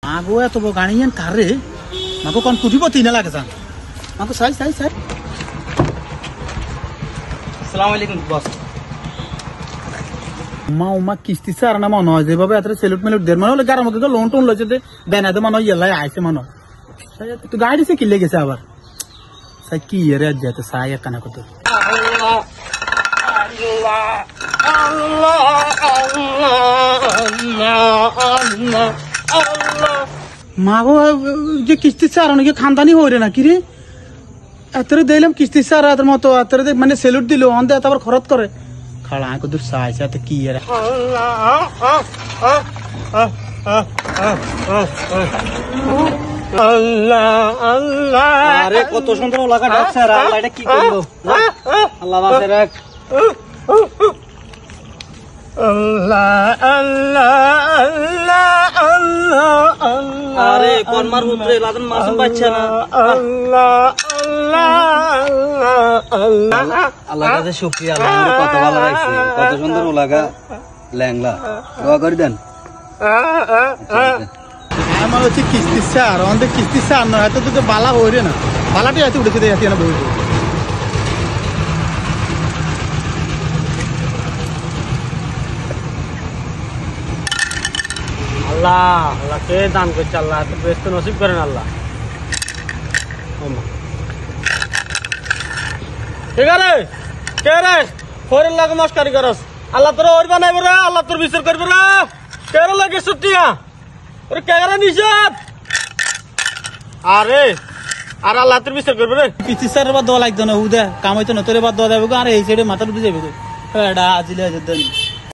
Aku ya tuh bokanian kare, aku kon kudi poti nela kesan. Aku say. Assalamualaikum bos. Uma kisti sar na mano je babe atre सेल्यूट मेल्यूट देर मनो ले गारा मतो loan tone lace ते बेना दे मनो येला आइसे मनो तू गाड़ी से किल्ले गेसे आवर सकी येरे जाते साया कना को तो Allah मागो जे किस्ती सार के खानदानी हो रे ना कि रे अतरे देलम किस्ती सार अतर मतो अतरे दे माने सेल्यूट दिलो अंदे तबर खरत करे खड़ा को दूर साय से की रे Allah আরে কত সুন্দর লাগা ডাকছে আর আল্লাহ এটা কি করলো আল্লাহ বাসে রাখ আরে কোন মার উপরে লাদন মাসুম বাচ্চা না আল্লাহ কাছে শুকরিয়া আল্লাহ কত ভালো লাগছে কত সুন্দর লাগা ল্যাংলা দোয়া করে দেন আমার হচ্ছে কিস্তি সার আমাদের কিস্তি সার না এত তো বালা হইরে না বালাটি এত উঠেছে দেখি না বই আল্লাহ আল্লাহ কে দান করছে আল্লাহ এত ব্যস্ত নসিব করেন আল্লাহ ঠিক আছে কে রে ফরেন লাগে মস্কারি করস আল্লাহ তোর ওর বানাইব রে আল্লাহ তোর বিচার করবে রে কে রে লাগে ছুটিয়া ওরে কে রে নিষেধ আরে আর আল্লাহ তোর বিচার করবে রে কিস্তি সার বা দোয়া লাগতো না উদা কামাইতো না তোরে বা দোয়া দেবে আর এই সাইডে মাথার উঠে যাবে তো এডা আজিলে যেতেন